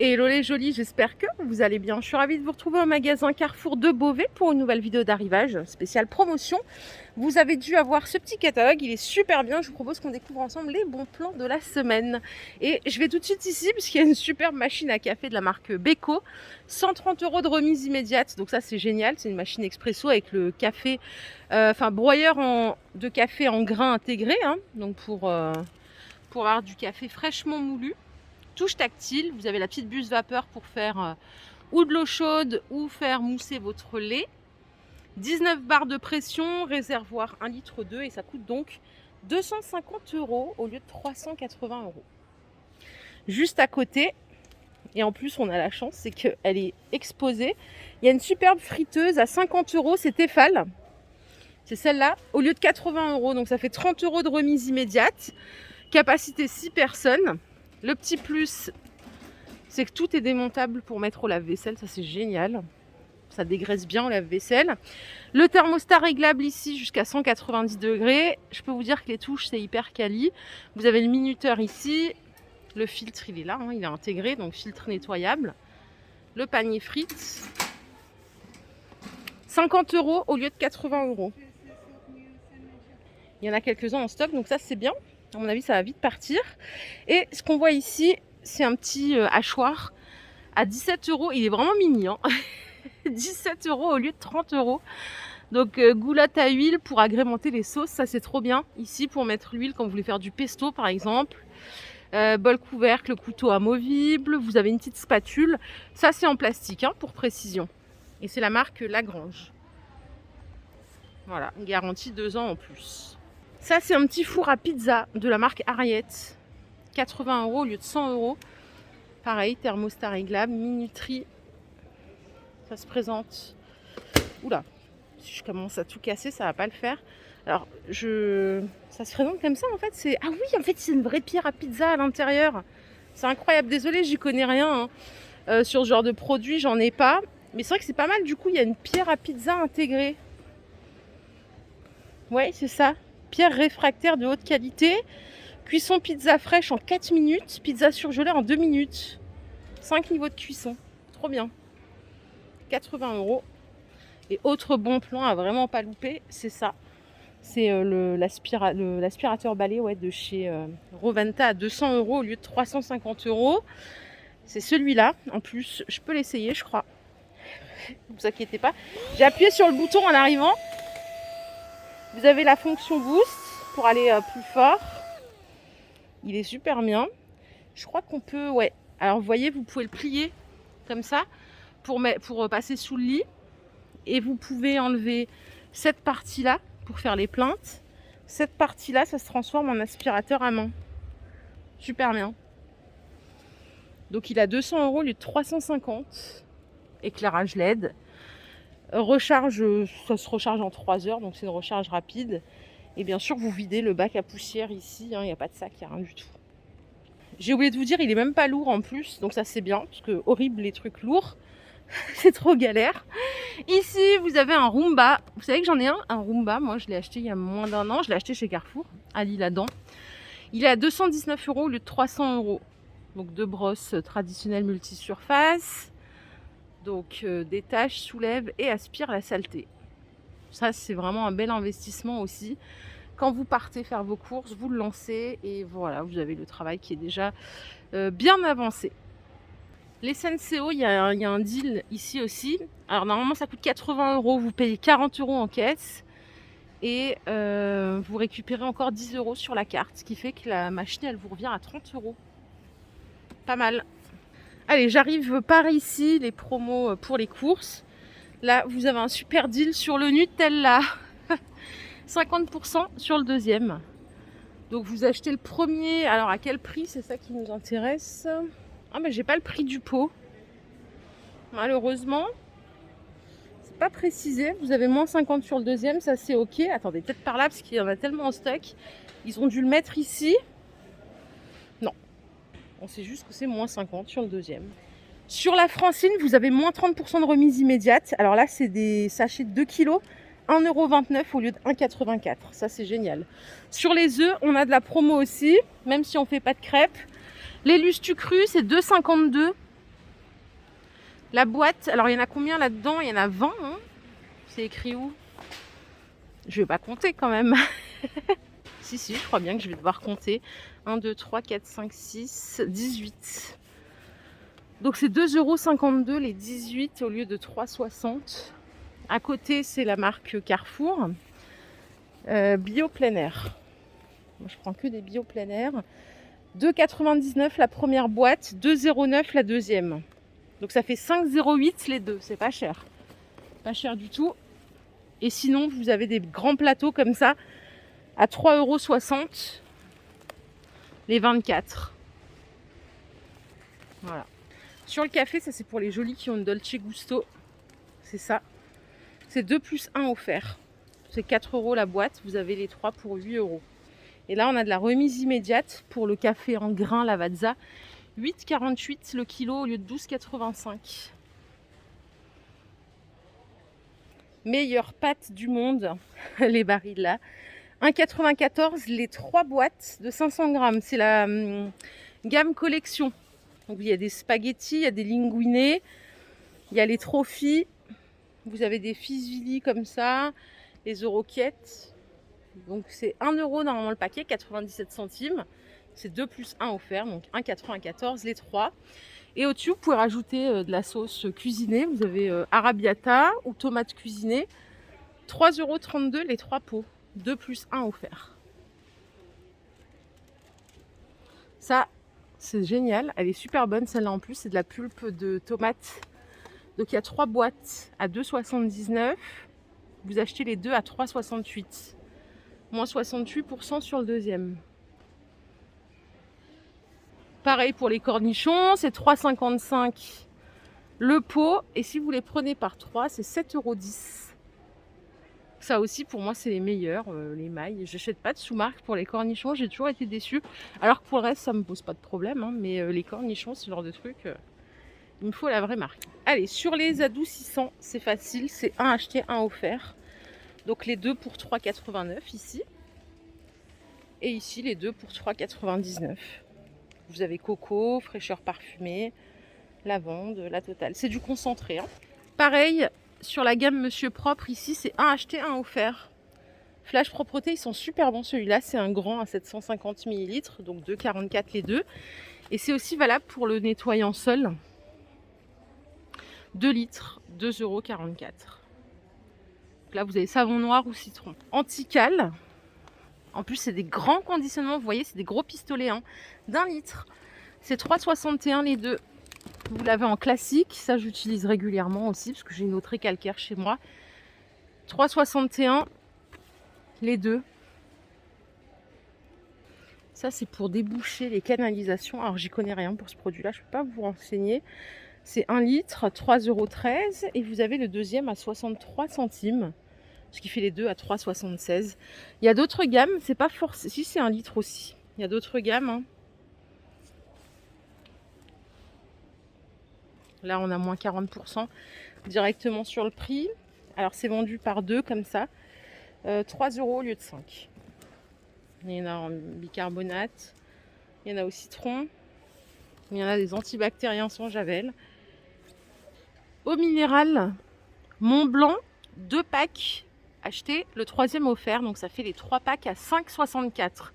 Hello les jolis, j'espère que vous allez bien. Je suis ravie de vous retrouver au magasin Carrefour de Beauvais pour une nouvelle vidéo d'arrivage spéciale promotion. Vous avez dû avoir ce petit catalogue, il est super bien. Je vous propose qu'on découvre ensemble les bons plans de la semaine. Et je vais tout de suite ici parce qu'il y a une superbe machine à café de la marque Beko. 130 € de remise immédiate, donc ça c'est génial. C'est une machine expresso avec le café, broyeur de café en grains intégré, hein, donc pour avoir du café fraîchement moulu. Touche tactile, vous avez la petite buse vapeur pour faire ou de l'eau chaude ou faire mousser votre lait. 19 barres de pression, réservoir 1,2 litre et ça coûte donc 250 € au lieu de 380 €. Juste à côté, et en plus on a la chance, c'est qu'elle est exposée. Il y a une superbe friteuse à 50 €, c'est Tefal. C'est celle-là, au lieu de 80 €, donc ça fait 30 € de remise immédiate. Capacité 6 personnes. Le petit plus, c'est que tout est démontable pour mettre au lave-vaisselle, ça c'est génial. Ça dégraisse bien au lave-vaisselle. Le thermostat réglable ici jusqu'à 190 degrés. Je peux vous dire que les touches, c'est hyper quali. Vous avez le minuteur ici. Le filtre, il est là, hein, il est intégré, donc filtre nettoyable. Le panier frites. 50 € au lieu de 80 €. Il y en a quelques-uns en stock, donc ça c'est bien. À mon avis, ça va vite partir. Et ce qu'on voit ici, c'est un petit hachoir à 17 €. Il est vraiment mini, hein. 17 € au lieu de 30 €. Donc goulotte à huile pour agrémenter les sauces, ça c'est trop bien. Ici, pour mettre l'huile quand vous voulez faire du pesto par exemple. Bol couvercle, couteau amovible. Vous avez une petite spatule. Ça c'est en plastique, hein, pour précision. Et c'est la marque Lagrange. Voilà, garantie 2 ans en plus. Ça, c'est un petit four à pizza de la marque Ariette. 80 € au lieu de 100 €. Pareil, thermostat réglable, minuterie. Ça se présente. Oula, si je commence à tout casser, ça va pas le faire. Alors, ça se présente comme ça en fait. Ah oui, en fait, c'est une vraie pierre à pizza à l'intérieur. C'est incroyable. Désolée, j'y connais rien, hein. Sur ce genre de produit, j'en ai pas. Mais c'est vrai que c'est pas mal. Du coup, il y a une pierre à pizza intégrée. Ouais, c'est ça. Pierre réfractaire de haute qualité. Cuisson pizza fraîche en 4 minutes. Pizza surgelée en 2 minutes. 5 niveaux de cuisson. Trop bien. 80 €. Et autre bon plan à vraiment pas louper, c'est ça. C'est l'aspirateur balai, ouais, de chez Roventa à 200 € au lieu de 350 €. C'est celui-là. En plus, je peux l'essayer, je crois. Ne vous inquiétez pas. J'ai appuyé sur le bouton en arrivant. Vous avez la fonction boost pour aller plus fort. Il est super bien. Je crois qu'on peut, ouais. Alors vous voyez, vous pouvez le plier comme ça pour passer sous le lit. Et vous pouvez enlever cette partie-là pour faire les plaintes. Cette partie-là, ça se transforme en aspirateur à main. Super bien. Donc il a 200 € au lieu de 350. Éclairage LED. Recharge, ça se recharge en 3 heures, donc c'est une recharge rapide. Et bien sûr, vous videz le bac à poussière ici, hein, il n'y a pas de sac, il n'y a rien du tout. J'ai oublié de vous dire, il est même pas lourd en plus, donc ça c'est bien, parce que horrible les trucs lourds, c'est trop galère. Ici, vous avez un Roomba. Vous savez que j'en ai un Roomba, moi je l'ai acheté il y a moins d'1 an, je l'ai acheté chez Carrefour, à Lille-Adam. Il est à 219 € au lieu de 300 €. Donc 2 brosses traditionnelles multisurface. Donc détache, soulève et aspire la saleté. Ça c'est vraiment un bel investissement aussi. Quand vous partez faire vos courses, vous le lancez et voilà, vous avez le travail qui est déjà bien avancé. Les Senseo, il y a un deal ici aussi. Alors normalement ça coûte 80 €, vous payez 40 € en caisse et vous récupérez encore 10 € sur la carte, ce qui fait que la machine elle vous revient à 30 €. Pas mal. Allez, j'arrive par ici, les promos pour les courses. Là, vous avez un super deal sur le Nutella. 50% sur le deuxième. Donc vous achetez le premier. Alors à quel prix? C'est ça qui nous intéresse. Ah mais j'ai pas le prix du pot. Malheureusement. C'est pas précisé. Vous avez moins 50 sur le deuxième, ça c'est ok. Attendez, peut-être par là parce qu'il y en a tellement en stock. Ils ont dû le mettre ici. Non. On sait juste que c'est moins 50 sur le deuxième. Sur la Francine, vous avez moins 30% de remise immédiate. Alors là, c'est des sachets de 2 kg. 1,29 € au lieu de 1,84 €. Ça, c'est génial. Sur les œufs, on a de la promo aussi, même si on ne fait pas de crêpes. Les Lustu crus, c'est 2,52 La boîte, alors il y en a combien là-dedans? Il y en a 20, hein. C'est écrit où? Je vais pas compter quand même. Si, je crois bien que je vais devoir compter. 1, 2, 3, 4, 5, 6, 18. Donc c'est 2,52 € les 18 au lieu de 3,60 €. À côté, c'est la marque Carrefour. Bio plein air. Moi, je prends que des bio plein air. 2,99 la première boîte, 2,09 la deuxième. Donc ça fait 5,08 les deux. C'est pas cher. Pas cher du tout. Et sinon, vous avez des grands plateaux comme ça à 3,60 € les 24. Voilà. Sur le café, ça c'est pour les jolis qui ont une Dolce Gusto. C'est ça. C'est 2 plus 1 offert. C'est 4 € la boîte. Vous avez les 3 pour 8 €. Et là, on a de la remise immédiate pour le café en grains Lavazza. 8,48 le kilo au lieu de 12,85. Meilleure pâte du monde, les barils là. 1,94 les 3 boîtes de 500 grammes. C'est la gamme collection. Donc il y a des spaghettis, il y a des linguinés, il y a les trophies. Vous avez des fisvili comme ça, les euroquettes. Donc c'est 1 € normalement le paquet, 97 centimes. C'est 2 plus 1 offert, donc 1,94 les 3. Et au-dessus, vous pouvez rajouter de la sauce cuisinée. Vous avez arrabbiata ou tomate cuisinée. 3,32 € les 3 pots. 2 plus 1 offert. Ça, c'est génial. Elle est super bonne celle-là en plus. C'est de la pulpe de tomate. Donc il y a 3 boîtes à 2,79 €. Vous achetez les deux à 3,68 €. Moins 68% sur le deuxième. Pareil pour les cornichons, c'est 3,55 le pot. Et si vous les prenez par 3, c'est 7,10 €. Ça aussi, pour moi, c'est les meilleurs, les mailles. Je n'achète pas de sous-marque pour les cornichons. J'ai toujours été déçue. Alors que pour le reste, ça ne me pose pas de problème. Hein, mais les cornichons, ce genre de truc, il me faut la vraie marque. Allez, sur les adoucissants, c'est facile. C'est un acheté, un offert. Donc les deux pour 3,89 € ici. Et ici, les deux pour 3,99 €. Vous avez coco, fraîcheur parfumée, lavande, la totale. C'est du concentré. Hein. Pareil, sur la gamme Monsieur Propre, ici, c'est un acheté, un offert. Flash Propreté, ils sont super bons. Celui-là, c'est un grand à 750 ml, donc 2,44 les deux. Et c'est aussi valable pour le nettoyant sol. 2 litres, 2,44 €. Donc là, vous avez savon noir ou citron. Antical. En plus, c'est des grands conditionnements. Vous voyez, c'est des gros pistolets d'1 litre. C'est 3,61 les deux. Vous l'avez en classique. Ça, j'utilise régulièrement aussi parce que j'ai une autre calcaire chez moi. 3,61 les deux. Ça, c'est pour déboucher les canalisations. Alors, j'y connais rien pour ce produit-là. Je ne peux pas vous renseigner. C'est 1 litre, 3,13 €. Et vous avez le deuxième à 63 centimes. Ce qui fait les deux à 3,76 €. Il y a d'autres gammes. C'est pas forcément... Si, c'est 1 litre aussi. Il y a d'autres gammes. Hein. Là, on a moins 40% directement sur le prix. Alors, c'est vendu par deux comme ça. 3 € au lieu de 5. Il y en a en bicarbonate. Il y en a au citron. Il y en a des antibactériens sans javel. Eau minérale Mont Blanc, 2 packs achetés, le troisième offert. Donc, ça fait les 3 packs à 5,64.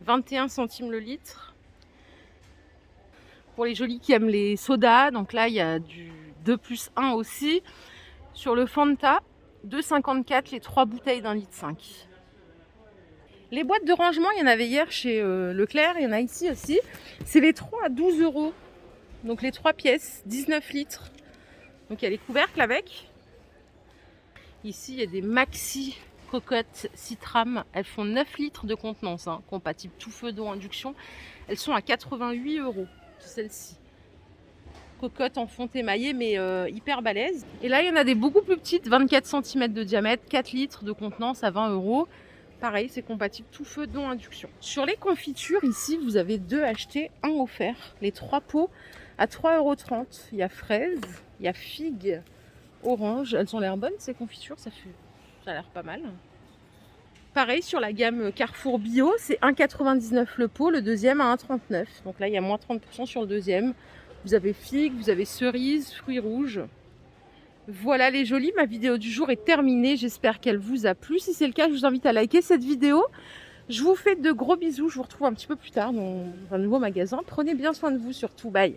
21 centimes le litre. Pour les jolis qui aiment les sodas, donc là, il y a du 2 plus 1 aussi. Sur le Fanta, 2,54 les 3 bouteilles d'1,5 litre. Les boîtes de rangement, il y en avait hier chez Leclerc, il y en a ici aussi. C'est les 3 à 12 €. Donc les 3 pièces, 19 litres. Donc il y a les couvercles avec. Ici, il y a des maxi cocottes Citram. Elles font 9 litres de contenance, hein, compatibles tout feu d'eau induction. Elles sont à 88 €, celles-ci. Cocotte en fonte émaillée, mais hyper balèze. Et là, il y en a des beaucoup plus petites, 24 cm de diamètre, 4 litres de contenance à 20 €. Pareil, c'est compatible tout feu, dont induction. Sur les confitures, ici, vous avez 2 achetés, 1 offert. Les 3 pots à 3,30 €. Il y a fraise, il y a figue, orange. Elles ont l'air bonnes, ces confitures. Ça a l'air pas mal. Pareil, sur la gamme Carrefour Bio, c'est 1,99 € le pot. Le deuxième à 1,39 €. Donc là, il y a moins 30% sur le deuxième. Vous avez figues, vous avez cerises, fruits rouges. Voilà les jolis, ma vidéo du jour est terminée. J'espère qu'elle vous a plu. Si c'est le cas, je vous invite à liker cette vidéo. Je vous fais de gros bisous. Je vous retrouve un petit peu plus tard dans un nouveau magasin. Prenez bien soin de vous surtout. Bye.